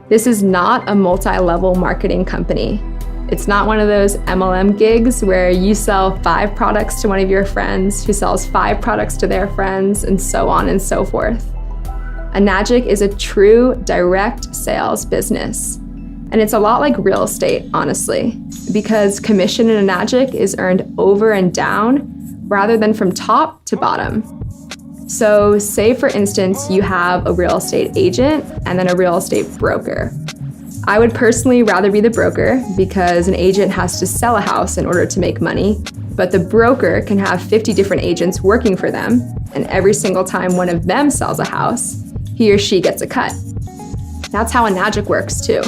This is not a multi-level marketing company. It's not one of those MLM gigs where you sell 5 products to one of your friends who sells 5 products to their friends, and so on and so forth. Enagic is a true direct sales business. And it's a lot like real estate, honestly, because commission in Enagic is earned over and down rather than from top to bottom. So say, for instance, you have a real estate agent and then a real estate broker. I would personally rather be the broker because an agent has to sell a house in order to make money, but the broker can have 50 different agents working for them, and every single time one of them sells a house, he or she gets a cut. That's how Enagic works too.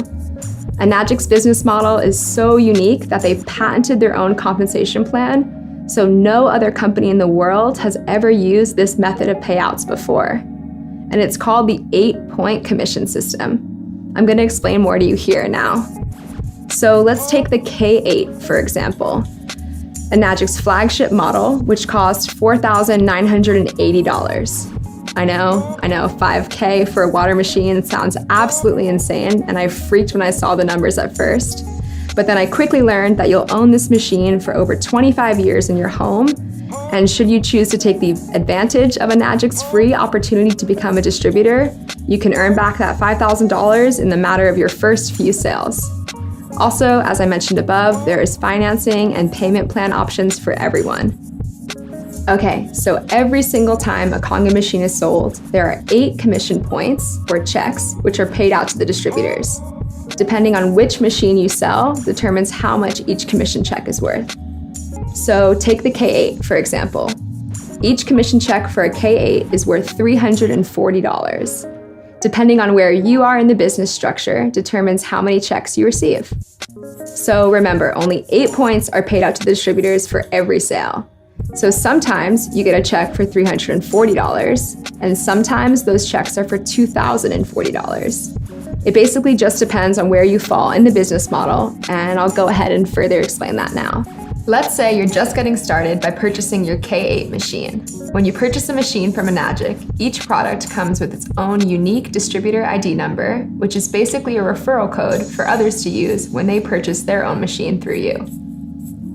Enagic's business model is so unique that they patented their own compensation plan, so no other company in the world has ever used this method of payouts before. And it's called the 8-point commission system. I'm going to explain more to you here now. So let's take the K8, for example. Enagic's flagship model, which costs $4,980. I know, $5K for a water machine sounds absolutely insane, and I freaked when I saw the numbers at first. But then I quickly learned that you'll own this machine for over 25 years in your home, and should you choose to take the advantage of Enagic's free opportunity to become a distributor, you can earn back that $5,000 in the matter of your first few sales. Also, as I mentioned above, there is financing and payment plan options for everyone. Okay, so every single time a Kangen machine is sold, there are 8 commission points, or checks, which are paid out to the distributors. Depending on which machine you sell determines how much each commission check is worth. So take the K8, for example. Each commission check for a K8 is worth $340. Depending on where you are in the business structure determines how many checks you receive. So remember, only 8 points are paid out to the distributors for every sale. So sometimes you get a check for $340, and sometimes those checks are for $2,040. It basically just depends on where you fall in the business model, and I'll go ahead and further explain that now. Let's say you're just getting started by purchasing your K8 machine. When you purchase a machine from Enagic, each product comes with its own unique distributor ID number, which is basically a referral code for others to use when they purchase their own machine through you.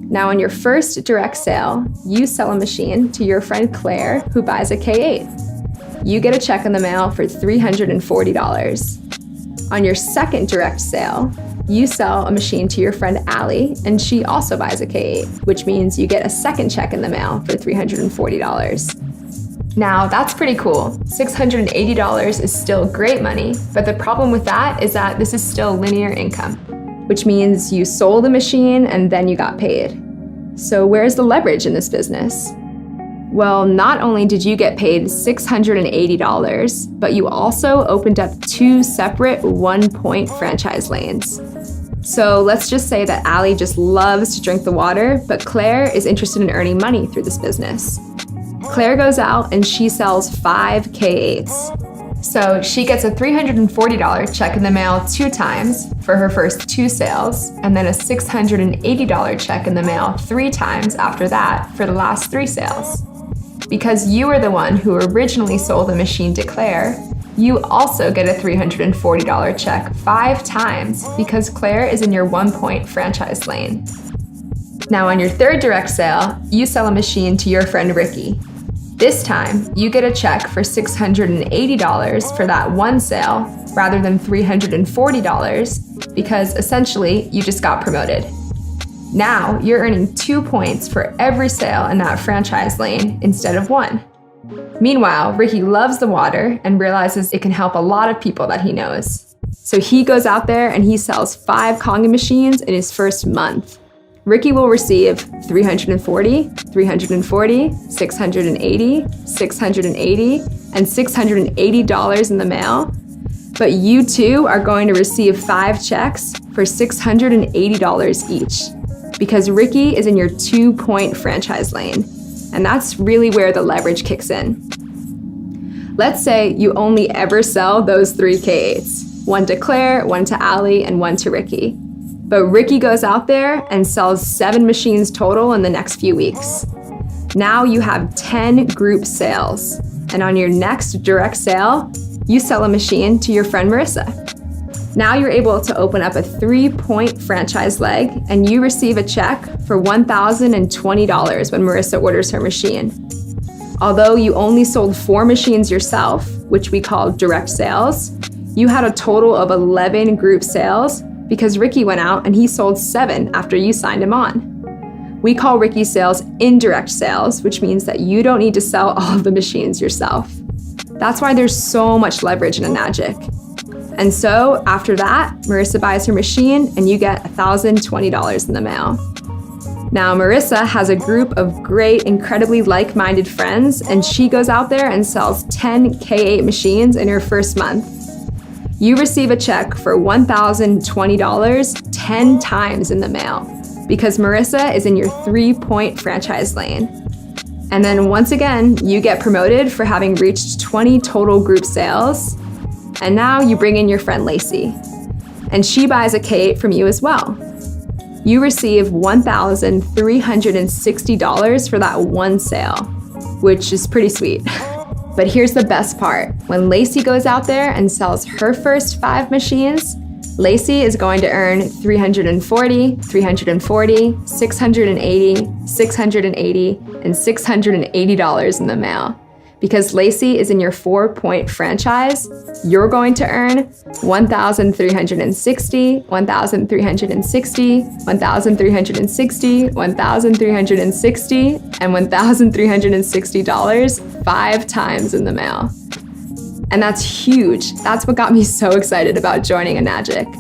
Now, on your first direct sale, you sell a machine to your friend Claire, who buys a K8. You get a check in the mail for $340. On your second direct sale, you sell a machine to your friend Allie, and she also buys a K8, which means you get a second check in the mail for $340. Now, that's pretty cool. $680 is still great money, but the problem with that is that this is still linear income, which means you sold a machine and then you got paid. So where's the leverage in this business? Well, not only did you get paid $680, but you also opened up 2 separate 1-point franchise lanes. So let's just say that Allie just loves to drink the water, but Claire is interested in earning money through this business. Claire goes out and she sells 5 K8s. So she gets a $340 check in the mail 2 times for her first 2 sales, and then a $680 check in the mail 3 times after that for the last 3 sales. Because you were the one who originally sold the machine to Claire, you also get a $340 check 5 times because Claire is in your 1-point franchise lane. Now, on your third direct sale, you sell a machine to your friend Ricky. This time, you get a check for $680 for that one sale rather than $340 because essentially you just got promoted. Now, you're earning 2 points for every sale in that franchise lane instead of 1. Meanwhile, Ricky loves the water and realizes it can help a lot of people that he knows. So he goes out there and he sells 5 Kangen machines in his first month. Ricky will receive $340, $340, $680, $680, and $680 in the mail. But you too are going to receive 5 checks for $680 each, because Ricky is in your 2-point franchise lane. And that's really where the leverage kicks in. Let's say you only ever sell those 3 K8s, 1 to Claire, 1 to Allie, and 1 to Ricky. But Ricky goes out there and sells 7 machines total in the next few weeks. Now you have 10 group sales. And on your next direct sale, you sell a machine to your friend Marissa. Now you're able to open up a 3-point franchise leg, and you receive a check for $1,020 when Marissa orders her machine. Although you only sold 4 machines yourself, which we call direct sales, you had a total of 11 group sales because Ricky went out and he sold 7 after you signed him on. We call Ricky's sales indirect sales, which means that you don't need to sell all of the machines yourself. That's why there's so much leverage in Enagic. And so after that, Marissa buys her machine and you get $1,020 in the mail. Now, Marissa has a group of great, incredibly like-minded friends, and she goes out there and sells 10 K8 machines in her first month. You receive a check for $1,020 10 times in the mail because Marissa is in your 3-point franchise lane. And then once again, you get promoted for having reached 20 total group sales. And now you bring in your friend Lacey, and she buys a K8 from you as well. You receive $1,360 for that one sale, which is pretty sweet. But here's the best part. When Lacey goes out there and sells her first 5 machines, Lacey is going to earn $340, $340, $680, $680, and $680 in the mail. Because Lacey is in your 4-point franchise, you're going to earn $1,360, $1,360, $1,360, $1,360, and $1,360 5 times in the mail. And that's huge. That's what got me so excited about joining Enagic.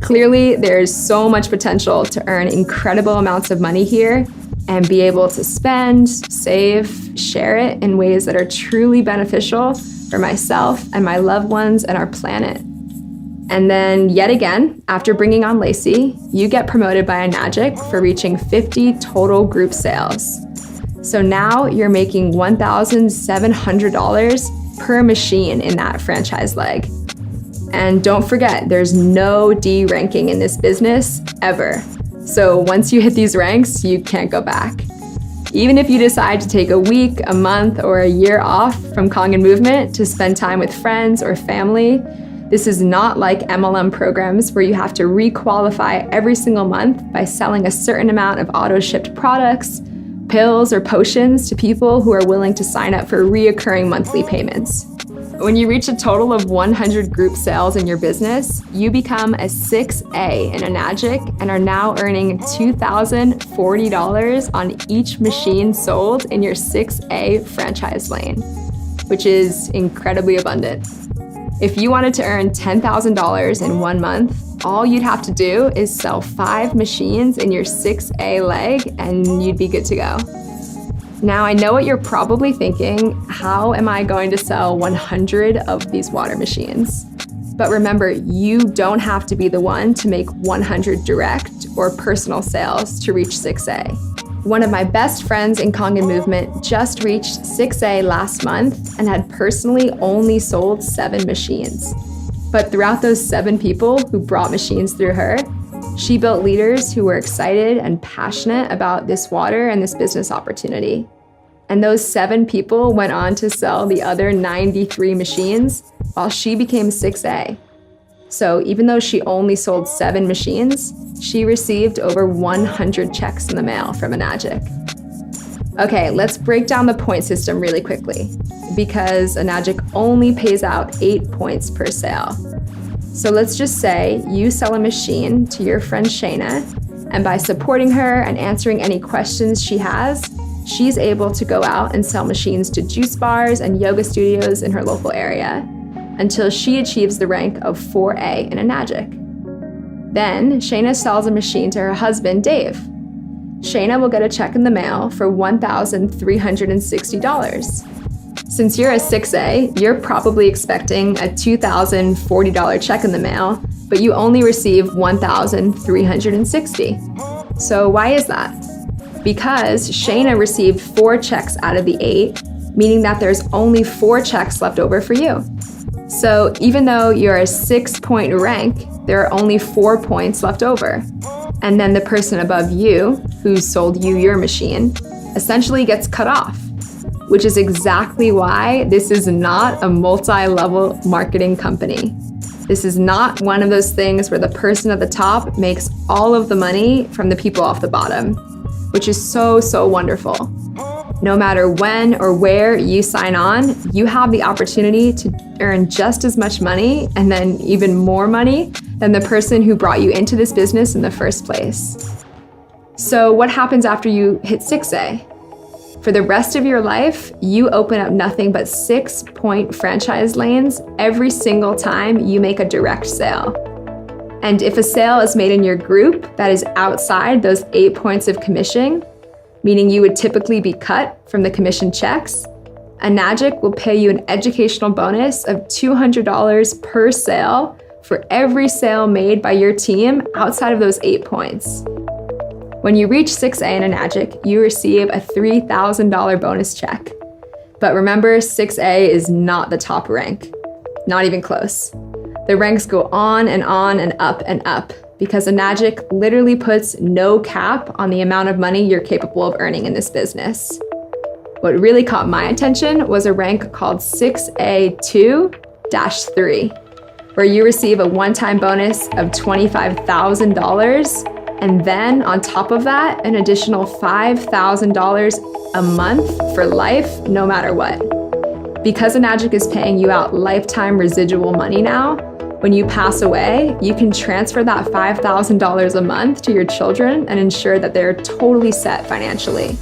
Clearly, there's so much potential to earn incredible amounts of money here and be able to spend, save, share it in ways that are truly beneficial for myself and my loved ones and our planet. And then yet again, after bringing on Lacey, you get promoted by Enagic for reaching 50 total group sales. So now you're making $1,700 per machine in that franchise leg. And don't forget, there's no D ranking in this business ever. So once you hit these ranks, you can't go back. Even if you decide to take a week, a month, or a year off from Kangen movement to spend time with friends or family, this is not like MLM programs where you have to re-qualify every single month by selling a certain amount of auto-shipped products, pills, or potions to people who are willing to sign up for reoccurring monthly payments. When you reach a total of 100 group sales in your business, you become a 6A in Enagic and are now earning $2,040 on each machine sold in your 6A franchise lane, which is incredibly abundant. If you wanted to earn $10,000 in 1 month, all you'd have to do is sell 5 machines in your 6A leg and you'd be good to go. Now, I know what you're probably thinking, how am I going to sell 100 of these water machines? But remember, you don't have to be the one to make 100 direct or personal sales to reach 6A. One of my best friends in Kangen movement just reached 6A last month and had personally only sold 7 machines. But throughout those 7 people who brought machines through her, she built leaders who were excited and passionate about this water and this business opportunity. And those 7 people went on to sell the other 93 machines while she became 6A. So even though she only sold 7 machines, she received over 100 checks in the mail from Enagic. Okay, let's break down the point system really quickly, because Enagic only pays out 8 points per sale. So let's just say you sell a machine to your friend Shayna, and by supporting her and answering any questions she has, she's able to go out and sell machines to juice bars and yoga studios in her local area until she achieves the rank of 4A in Enagic. Then Shayna sells a machine to her husband, Dave. Shayna will get a check in the mail for $1,360. Since you're a 6A, you're probably expecting a $2,040 check in the mail, but you only receive $1,360. So why is that? Because Shayna received 4 checks out of the 8, meaning that there's only 4 checks left over for you. So even though you're a 6-point rank, there are only 4 points left over. And then the person above you, who sold you your machine, essentially gets cut off, which is exactly why this is not a multi-level marketing company. This is not one of those things where the person at the top makes all of the money from the people off the bottom, which is so wonderful. No matter when or where you sign on, you have the opportunity to earn just as much money and then even more money than the person who brought you into this business in the first place. So what happens after you hit 6A? For the rest of your life, you open up nothing but 6-point franchise lanes every single time you make a direct sale. And if a sale is made in your group that is outside those 8 points of commission, meaning you would typically be cut from the commission checks, Enagic will pay you an educational bonus of $200 per sale for every sale made by your team outside of those 8 points. When you reach 6A in Enagic, you receive a $3,000 bonus check. But remember, 6A is not the top rank, not even close. The ranks go on and up because Enagic literally puts no cap on the amount of money you're capable of earning in this business. What really caught my attention was a rank called 6A2-3, where you receive a one-time bonus of $25,000, and then on top of that, an additional $5,000 a month for life, no matter what. Because Enagic is paying you out lifetime residual money now, when you pass away, you can transfer that $5,000 a month to your children and ensure that they're totally set financially.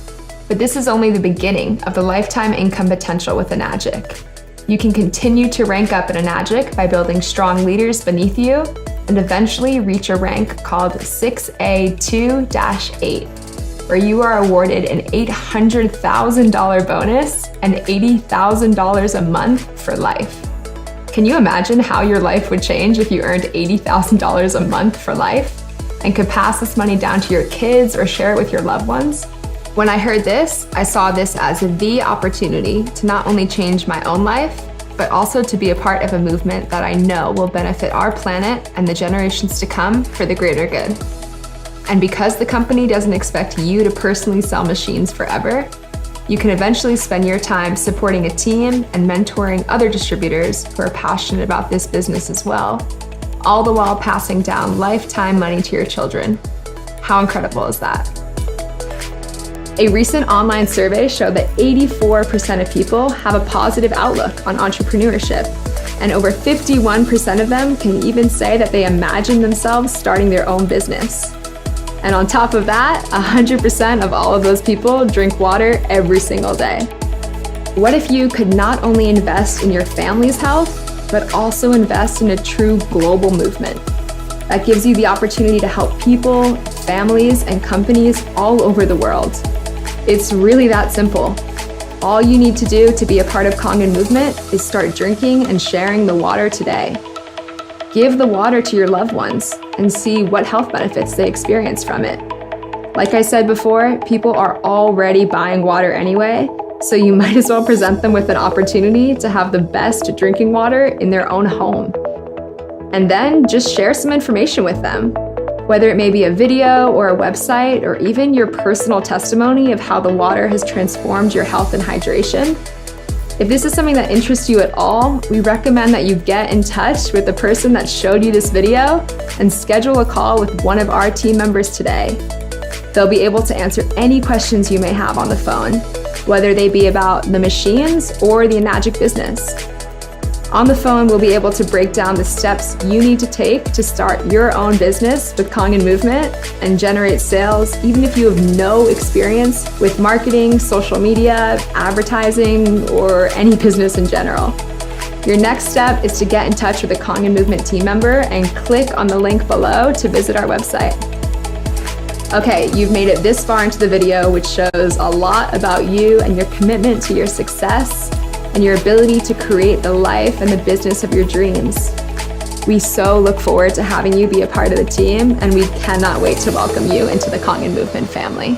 But this is only the beginning of the lifetime income potential with Enagic. You can continue to rank up in Enagic by building strong leaders beneath you and eventually reach a rank called 6A2-8, where you are awarded an $800,000 bonus and $80,000 a month for life. Can you imagine how your life would change if you earned $80,000 a month for life and could pass this money down to your kids or share it with your loved ones? When I heard this, I saw this as the opportunity to not only change my own life, but also to be a part of a movement that I know will benefit our planet and the generations to come for the greater good. And because the company doesn't expect you to personally sell machines forever, you can eventually spend your time supporting a team and mentoring other distributors who are passionate about this business as well, all the while passing down lifetime money to your children. How incredible is that? A recent online survey showed that 84% of people have a positive outlook on entrepreneurship, and over 51% of them can even say that they imagine themselves starting their own business. And on top of that, 100% of all of those people drink water every single day. What if you could not only invest in your family's health, but also invest in a true global movement that gives you the opportunity to help people, families, and companies all over the world? It's really that simple. All you need to do to be a part of Kangen movement is start drinking and sharing the water today. Give the water to your loved ones and see what health benefits they experience from it. Like I said before, people are already buying water anyway, so you might as well present them with an opportunity to have the best drinking water in their own home. And then just share some information with them, whether it may be a video or a website or even your personal testimony of how the water has transformed your health and hydration. If this is something that interests you at all, we recommend that you get in touch with the person that showed you this video and schedule a call with one of our team members today. They'll be able to answer any questions you may have on the phone, whether they be about the machines or the Enagic business. On the phone, we'll be able to break down the steps you need to take to start your own business with Kangen Movement and generate sales, even if you have no experience with marketing, social media, advertising, or any business in general. Your next step is to get in touch with a Kangen Movement team member and click on the link below to visit our website. Okay, you've made it this far into the video, which shows a lot about you and your commitment to your success and your ability to create the life and the business of your dreams. We so look forward to having you be a part of the team, and we cannot wait to welcome you into the Kangen Movement family.